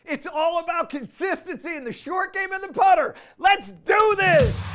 It's all about consistency in the short game and the putter. Let's do this!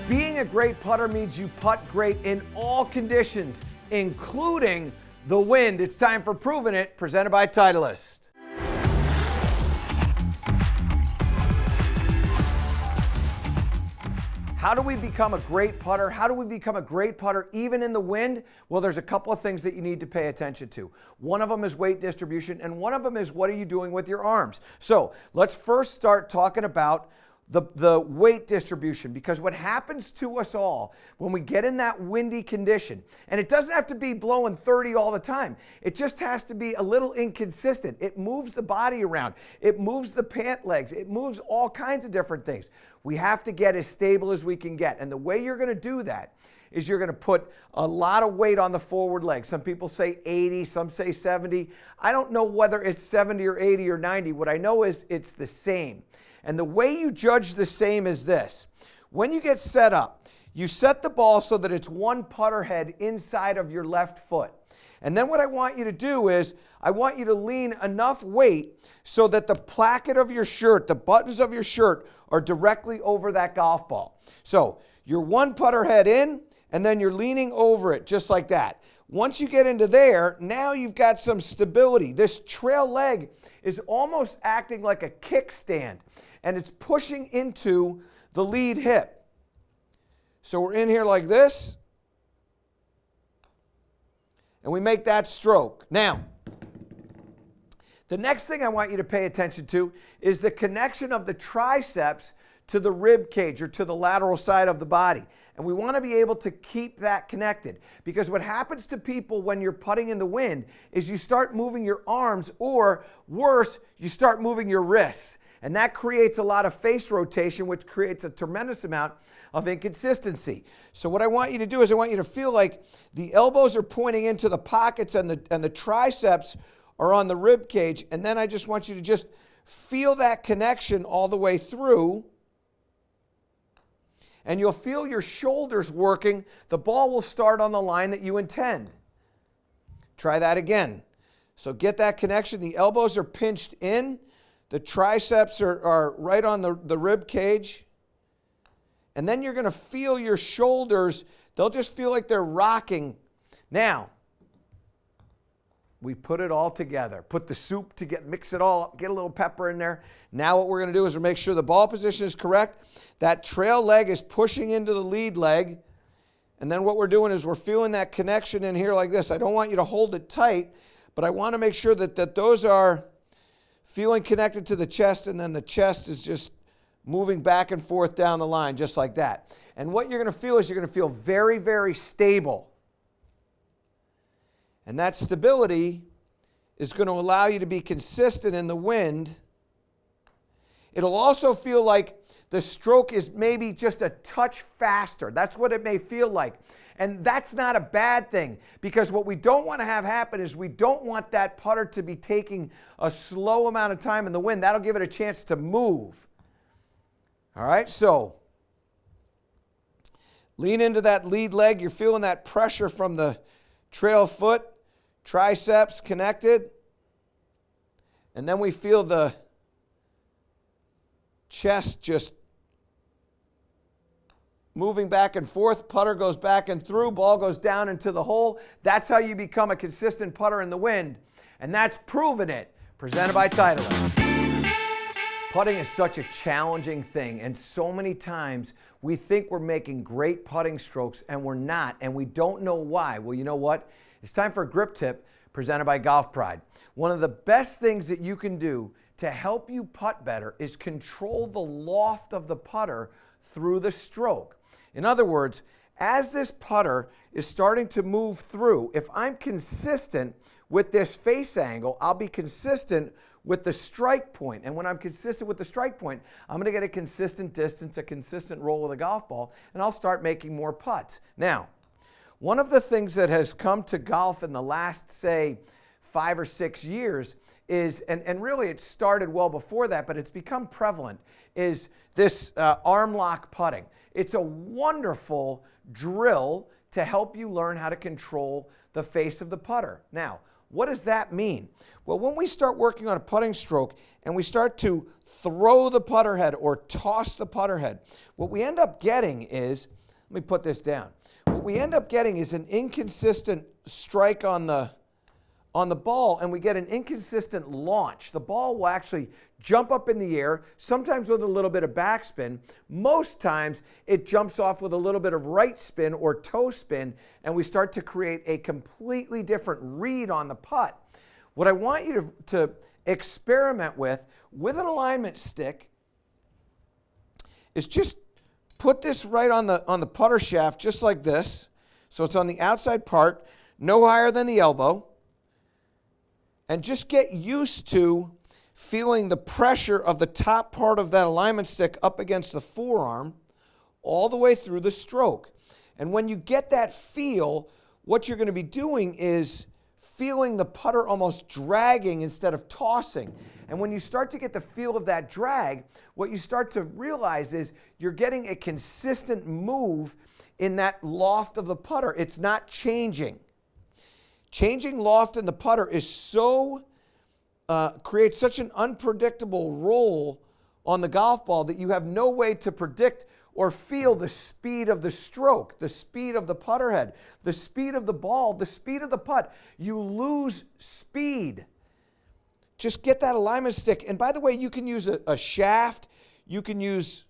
Being a great putter means you putt great in all conditions, including the wind. It's time for Proving It, presented by Titleist. How do we become a great putter? How do we become a great putter even in the wind? Well, there's a couple of things that you need to pay attention to. One of them is weight distribution, and one of them is what are you doing with your arms? So let's first start talking about the weight distribution, because what happens to us all when we get in that windy condition, and it doesn't have to be blowing 30 all the time, it just has to be a little inconsistent. It moves the body around, it moves the pant legs, it moves all kinds of different things. We have to get as stable as we can get, and the way you're going to do that is you're going to put a lot of weight on the forward leg. Some people say 80, some say 70. I don't know whether it's 70 or 80 or 90. What I know is it's the same. And the way you judge the same is this. When you get set up, you set the ball so that it's one putter head inside of your left foot. And then what I want you to do is I want you to lean enough weight so that the placket of your shirt, the buttons of your shirt are directly over that golf ball. So you're one putter head in, and then you're leaning over it just like that. Once you get into there, now you've got some stability. This trail leg is almost acting like a kickstand, and it's pushing into the lead hip. So we're in here like this, and we make that stroke. Now, the next thing I want you to pay attention to is the connection of the triceps to the rib cage or to the lateral side of the body. And we want to be able to keep that connected, because what happens to people when you're putting in the wind is you start moving your arms, or worse, you start moving your wrists. And that creates a lot of face rotation, which creates a tremendous amount of inconsistency. So what I want you to do is I want you to feel like the elbows are pointing into the pockets and the triceps are on the rib cage. And then I just want you to just feel that connection all the way through. And you'll feel your shoulders working. The ball will start on the line that you intend. Try that again. So get that connection. The elbows are pinched in. The triceps are right on the rib cage. And then you're going to feel your shoulders. They'll just feel like they're rocking. Now, we put it all together. Put the soup together, mix it all up, get a little pepper in there. Now what we're going to do is we'll make sure the ball position is correct. That trail leg is pushing into the lead leg. And then what we're doing is we're feeling that connection in here like this. I don't want you to hold it tight, but I want to make sure that those are feeling connected to the chest, and then the chest is just moving back and forth down the line just like that. And what you're going to feel is you're going to feel very, very stable. And that stability is going to allow you to be consistent in the wind. It'll also feel like the stroke is maybe just a touch faster. That's what it may feel like. And that's not a bad thing, because what we don't want to have happen is we don't want that putter to be taking a slow amount of time in the wind. That'll give it a chance to move. All right, so lean into that lead leg. You're feeling that pressure from the trail foot, triceps connected. And then we feel the chest just moving back and forth. Putter goes back and through, ball goes down into the hole. That's how you become a consistent putter in the wind. And that's Proving It, presented by Titleist. Putting is such a challenging thing, and so many times we think we're making great putting strokes and we're not, and we don't know why. Well, you know what? It's time for a grip tip presented by Golf Pride. One of the best things that you can do to help you putt better is control the loft of the putter through the stroke. In other words, as this putter is starting to move through, if I'm consistent with this face angle, I'll be consistent with the strike point. And when I'm consistent with the strike point, I'm going to get a consistent distance, a consistent roll of the golf ball, and I'll start making more putts. Now, one of the things that has come to golf in the last, say, 5 or 6 years is, and really it started well before that, but it's become prevalent, is this arm lock putting. It's a wonderful drill to help you learn how to control the face of the putter. Now, what does that mean? Well, when we start working on a putting stroke and we start to throw the putter head or toss the putter head, what we end up getting is, let me put this down. What we end up getting is an inconsistent strike on the ball, and we get an inconsistent launch. The ball will actually jump up in the air, sometimes with a little bit of backspin. Most times it jumps off with a little bit of right spin or toe spin, and we start to create a completely different read on the putt. What I want you to experiment with an alignment stick is just put this right on the putter shaft, just like this. So it's on the outside part, no higher than the elbow. And just get used to feeling the pressure of the top part of that alignment stick up against the forearm all the way through the stroke. And when you get that feel, what you're going to be doing is feeling the putter almost dragging instead of tossing. And when you start to get the feel of that drag, what you start to realize is you're getting a consistent move in that loft of the putter. It's not changing. Changing loft in the putter is creates such an unpredictable roll on the golf ball that you have no way to predict or feel the speed of the stroke, the speed of the putter head, the speed of the ball, the speed of the putt. You lose speed. Just get that alignment stick. And by the way, you can use a shaft. You can use,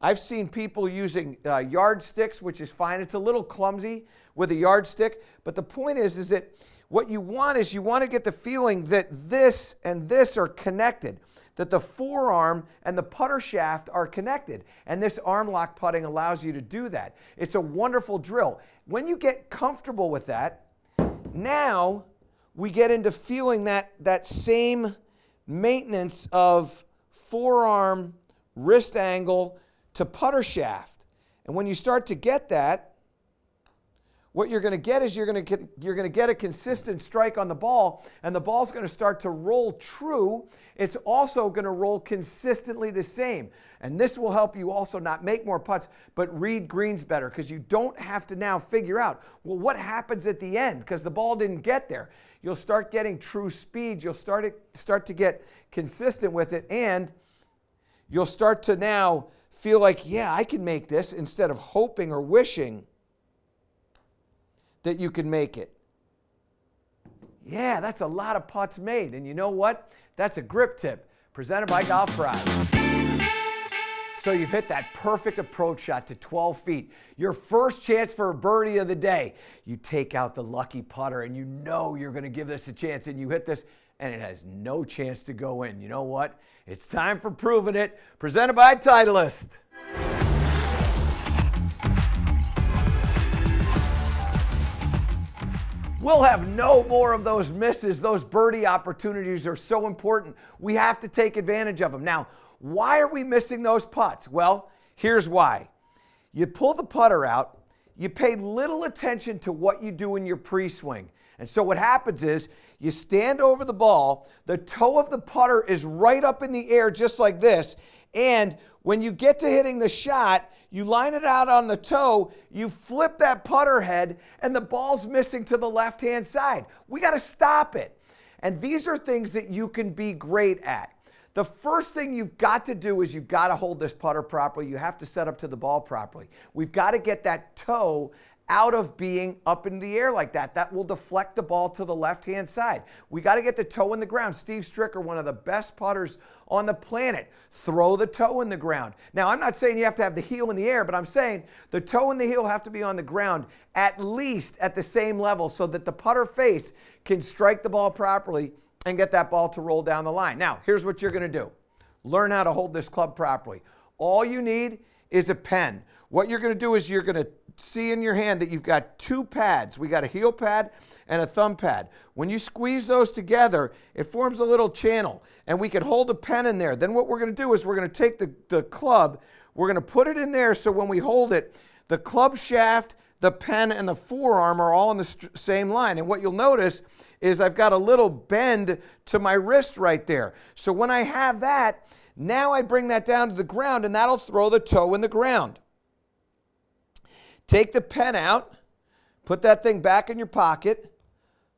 I've seen people using yardsticks, which is fine. It's a little clumsy with a yardstick, but the point is that what you want is you want to get the feeling that this and this are connected, that the forearm and the putter shaft are connected, and this arm lock putting allows you to do that. It's a wonderful drill. When you get comfortable with that, now we get into feeling that same maintenance of forearm, wrist angle to putter shaft. And when you start to get that, what you're going to get is you're going to get a consistent strike on the ball, and the ball's going to start to roll true. It's also going to roll consistently the same. And this will help you also not make more putts, but read greens better, because you don't have to now figure out, well, what happens at the end because the ball didn't get there. You'll start getting true speed. You'll start to get consistent with it, and you'll start to now feel like, yeah, I can make this, instead of hoping or wishing that you can make it. Yeah, that's a lot of putts made. And you know what? That's a grip tip presented by Golf Pride. So you've hit that perfect approach shot to 12 feet. Your first chance for a birdie of the day. You take out the lucky putter and you know you're going to give this a chance, and you hit this and it has no chance to go in. You know what? It's time for Proving It, presented by Titleist. We'll have no more of those misses. Those birdie opportunities are so important. We have to take advantage of them. Now, why are we missing those putts? Well, here's why. You pull the putter out, you pay little attention to what you do in your pre-swing. And so what happens is you stand over the ball, the toe of the putter is right up in the air just like this, and when you get to hitting the shot, you line it out on the toe, you flip that putter head, and the ball's missing to the left-hand side. We got to stop it. And these are things that you can be great at. The first thing you've got to do is you've got to hold this putter properly. You have to set up to the ball properly. We've got to get that toe out of being up in the air like that. That will deflect the ball to the left-hand side. We got to get the toe in the ground. Steve Stricker, one of the best putters on the planet, throw the toe in the ground. Now, I'm not saying you have to have the heel in the air, but I'm saying the toe and the heel have to be on the ground at least at the same level so that the putter face can strike the ball properly and get that ball to roll down the line. Now, here's what you're going to do. Learn how to hold this club properly. All you need is a pen. What you're going to do is you're going to see in your hand that you've got two pads. We got a heel pad and a thumb pad. When you squeeze those together, it forms a little channel, and we can hold a pen in there. Then what we're going to do is we're going to take the club, we're going to put it in there so when we hold it, the club shaft, the pen and the forearm are all in the same line. And what you'll notice is I've got a little bend to my wrist right there. So when I have that, now I bring that down to the ground, and that'll throw the toe in the ground. Take the pen out, put that thing back in your pocket,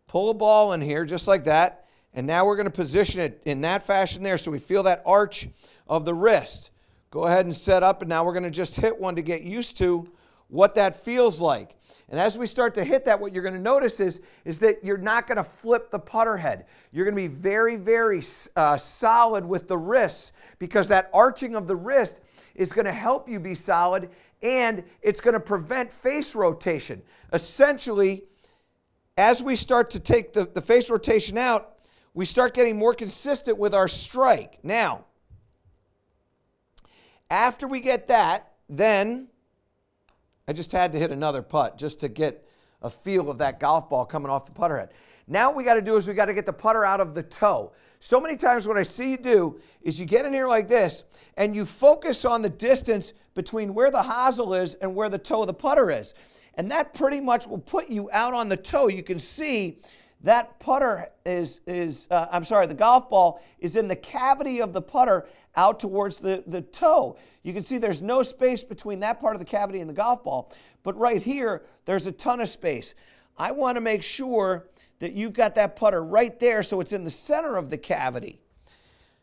pull a ball in here just like that, and now we're going to position it in that fashion there so we feel that arch of the wrist. Go ahead and set up, and now we're going to just hit one to get used to what that feels like. And as we start to hit that, what you're going to notice is that you're not going to flip the putter head. You're going to be very, very solid with the wrists, because that arching of the wrist is going to help you be solid, and it's going to prevent face rotation. Essentially, as we start to take the face rotation out, we start getting more consistent with our strike. Now, after we get that, then I just had to hit another putt just to get a feel of that golf ball coming off the putter head. Now what we got to do is we got to get the putter out of the toe. So many times what I see you do is you get in here like this and you focus on the distance between where the hosel is and where the toe of the putter is. And that pretty much will put you out on the toe. You can see that putter the golf ball is in the cavity of the putter out towards the toe. You can see there's no space between that part of the cavity and the golf ball, but right here, there's a ton of space. I want to make sure that you've got that putter right there so it's in the center of the cavity.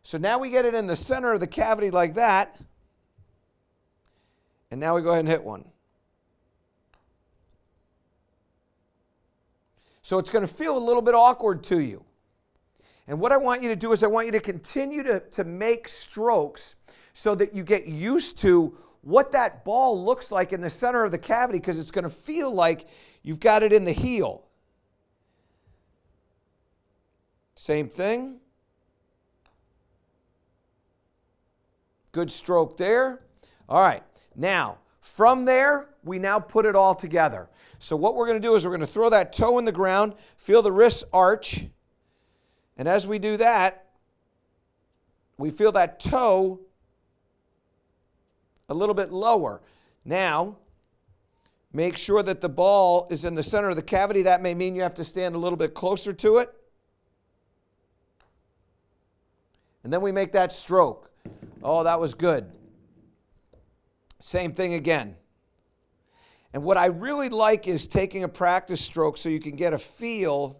So now we get it in the center of the cavity like that, and now we go ahead and hit one. So it's going to feel a little bit awkward to you. And what I want you to do is I want you to continue to make strokes so that you get used to what that ball looks like in the center of the cavity, because it's going to feel like you've got it in the heel. Same thing. Good stroke there. All right. Now, from there, we now put it all together. So what we're going to do is we're going to throw that toe in the ground, feel the wrist arch, and as we do that, we feel that toe a little bit lower. Now, make sure that the ball is in the center of the cavity. That may mean you have to stand a little bit closer to it. And then we make that stroke. Oh, that was good. Same thing again. And what I really like is taking a practice stroke so you can get a feel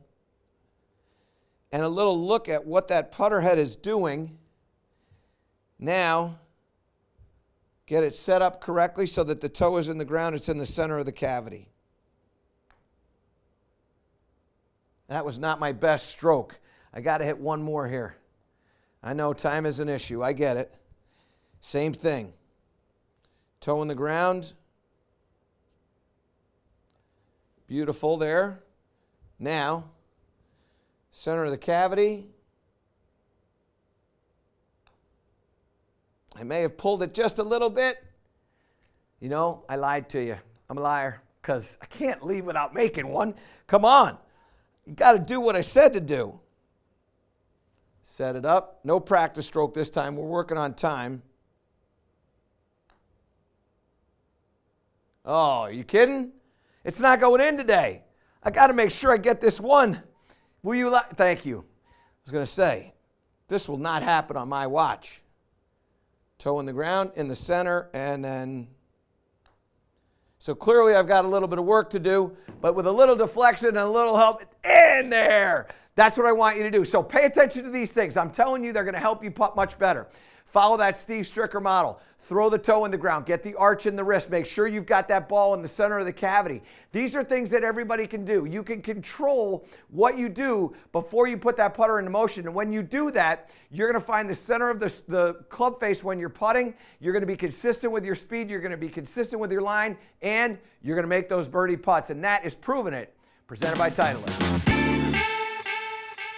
and a little look at what that putter head is doing. Now, get it set up correctly so that the toe is in the ground. It's in the center of the cavity. That was not my best stroke. I got to hit one more here. I know time is an issue. I get it. Same thing. Toe in the ground. Beautiful there. Now, center of the cavity. I may have pulled it just a little bit. You know, I lied to you. I'm a liar because I can't leave without making one. Come on. You got to do what I said to do. Set it up. No practice stroke this time. We're working on time. Oh, are you kidding? It's not going in today. I got to make sure I get this one. Will you thank you. I was going to say, this will not happen on my watch. Toe in the ground, in the center, and then... So clearly I've got a little bit of work to do, but with a little deflection and a little help, in there. That's what I want you to do. So pay attention to these things. I'm telling you, they're going to help you putt much better. Follow that Steve Stricker model. Throw the toe in the ground. Get the arch in the wrist. Make sure you've got that ball in the center of the cavity. These are things that everybody can do. You can control what you do before you put that putter into motion. And when you do that, you're going to find the center of the club face when you're putting. You're going to be consistent with your speed. You're going to be consistent with your line. And you're going to make those birdie putts. And that is Proving It, presented by Titleist.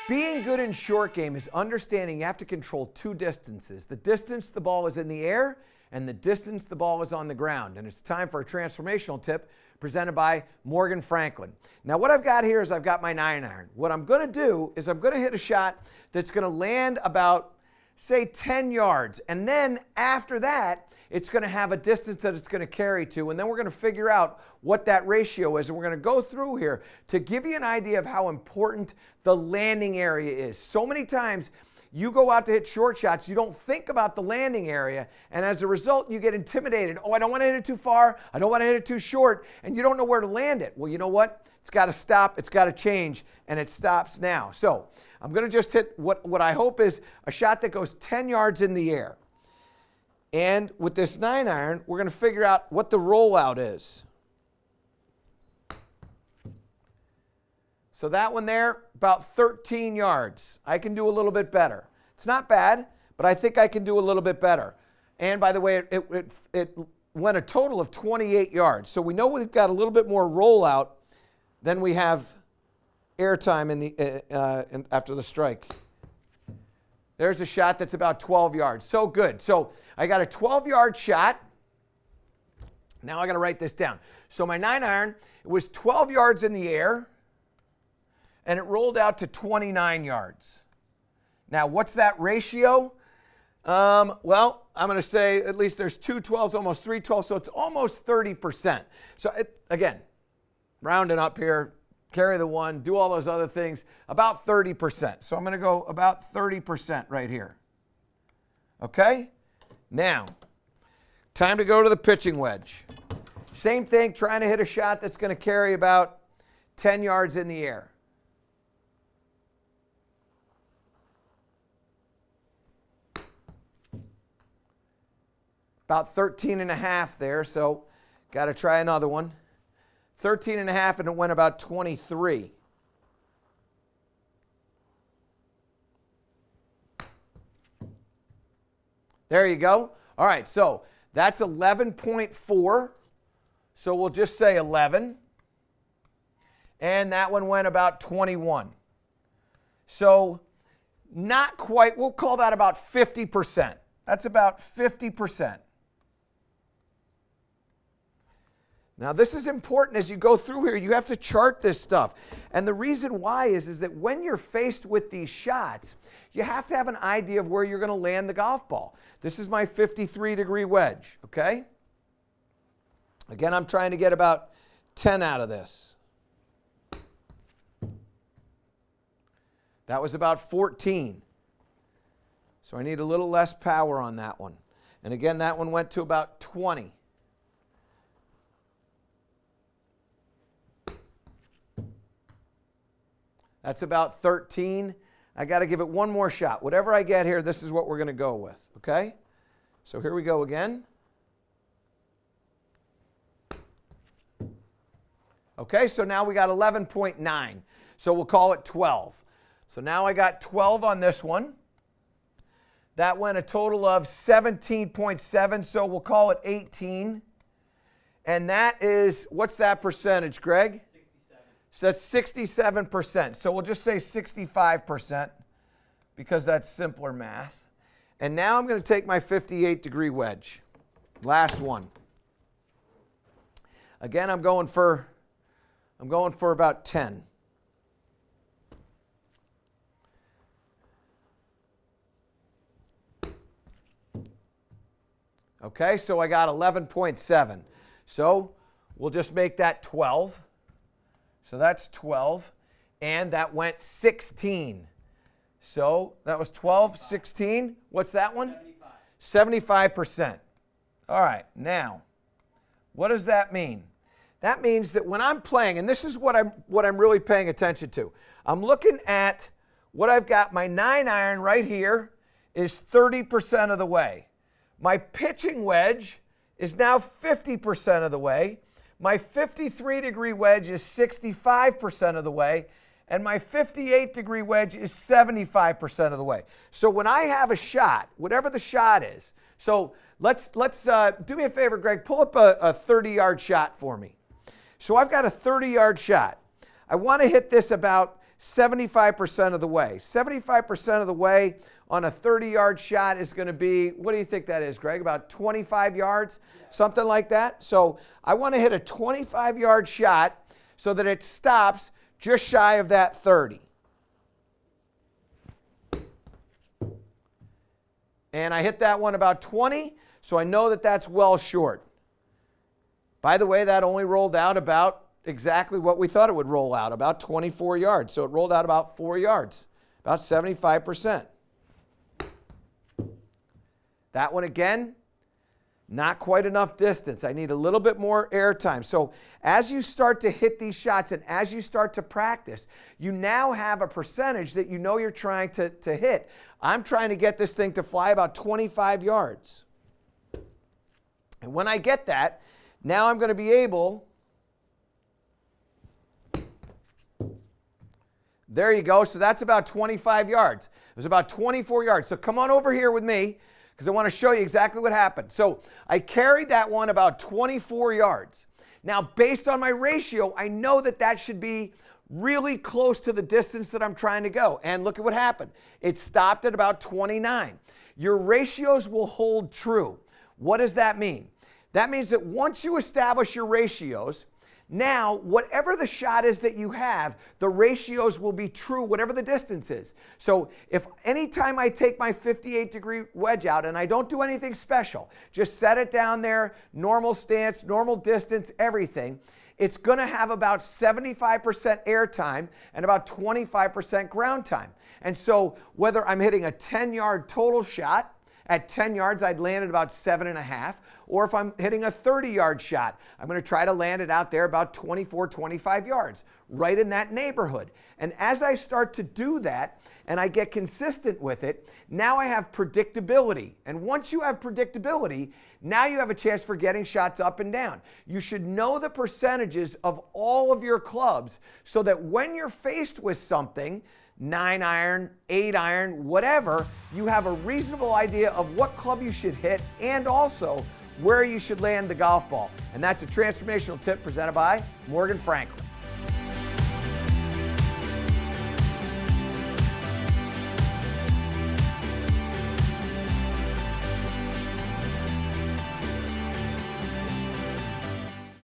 Being good in short game is understanding you have to control two distances. The distance the ball is in the air and the distance the ball is on the ground. And it's time for a transformational tip presented by Morgan Franklin. Now what I've got here is I've got my 9-iron. What I'm going to do is I'm going to hit a shot that's going to land about say 10 yards. And then after that, it's going to have a distance that it's going to carry to. And then we're going to figure out what that ratio is. And we're going to go through here to give you an idea of how important the landing area is. So many times you go out to hit short shots, you don't think about the landing area, and as a result, you get intimidated. Oh, I don't want to hit it too far. I don't want to hit it too short, and you don't know where to land it. Well, you know what? It's got to stop. It's got to change, and it stops now. So I'm going to just hit what I hope is a shot that goes 10 yards in the air. And with this 9-iron, we're going to figure out what the rollout is. So that one there, about 13 yards. I can do a little bit better. It's not bad, but I think I can do a little bit better. And by the way, it went a total of 28 yards. So we know we've got a little bit more rollout than we have airtime after the strike. There's a shot that's about 12 yards. So good. So I got a 12-yard shot. Now I got to write this down. So my 9-iron, it was 12 yards in the air, and it rolled out to 29 yards. Now, what's that ratio? Well, I'm going to say at least there's 2 12s, almost 3 12s, so it's almost 30%. So, again, rounding up here, carry the 1, do all those other things, about 30%. So I'm going to go about 30% right here. Okay? Now, time to go to the pitching wedge. Same thing, trying to hit a shot that's going to carry about 10 yards in the air. About 13.5 there, so got to try another one. 13.5, and it went about 23. There you go. All right, so that's 11.4. So we'll just say 11. And that one went about 21. So not quite, we'll call that about 50%. That's about 50%. Now, this is important as you go through here. You have to chart this stuff. And the reason why is that when you're faced with these shots, you have to have an idea of where you're going to land the golf ball. This is my 53-degree wedge, okay? Again, I'm trying to get about 10 out of this. That was about 14. So I need a little less power on that one. And again, that one went to about 20. That's about 13. I got to give it one more shot. Whatever I get here, this is what we're going to go with, okay? So here we go again. Okay, so now we got 11.9. So we'll call it 12. So now I got 12 on this one. That went a total of 17.7, so we'll call it 18. And that is, what's that percentage, Greg? So that's 67%. So we'll just say 65% because that's simpler math. And now I'm going to take my 58-degree wedge. Last one. Again, I'm going for about 10. Okay, so I got 11.7. So we'll just make that 12. So that's 12, and that went 16. So that was 12, 16. What's that one? 75%. All right, now, what does that mean? That means that when I'm playing, and this is what I'm really paying attention to. I'm looking at what I've got. My 9-iron right here is 30% of the way. My pitching wedge is now 50% of the way. My 53-degree wedge is 65% of the way, and my 58-degree wedge is 75% of the way. So when I have a shot, whatever the shot is, so let's do me a favor, Greg, pull up a 30-yard shot for me. So I've got a 30-yard shot. I want to hit this about 75% of the way. 75% of the way on a 30-yard shot is going to be, what do you think that is, Greg? About 25 yards, something like that? So I want to hit a 25-yard shot so that it stops just shy of that 30. and I hit that one about 20, so I know that that's well short. By the way, that only rolled out about exactly what we thought it would roll out, about 24 yards. So it rolled out about 4 yards, about 75%. That one again, not quite enough distance. I need a little bit more air time. So as you start to hit these shots and as you start to practice, you now have a percentage that you know you're trying to hit. I'm trying to get this thing to fly about 25 yards. And when I get that, now I'm going to be able, there you go. So that's about 25 yards. It was about 24 yards. So come on over here with me, because I want to show you exactly what happened. So I carried that one about 24 yards. Now, based on my ratio, I know that that should be really close to the distance that I'm trying to go. And look at what happened. It stopped at about 29. Your ratios will hold true. What does that mean? That means that once you establish your ratios, now whatever the shot is that you have, the ratios will be true, whatever the distance is. So if anytime I take my 58-degree wedge out and I don't do anything special, just set it down there, normal stance, normal distance, everything, it's going to have about 75% air time and about 25% ground time. And so whether I'm hitting a 10-yard total shot, at 10 yards, I'd land at about 7.5. Or if I'm hitting a 30-yard shot, I'm going to try to land it out there about 24, 25 yards, right in that neighborhood. And as I start to do that and I get consistent with it, now I have predictability. And once you have predictability, now you have a chance for getting shots up and down. You should know the percentages of all of your clubs so that when you're faced with something, 9 iron, 8 iron, whatever, you have a reasonable idea of what club you should hit and also where you should land the golf ball. And that's a transformational tip presented by Morgan Franklin.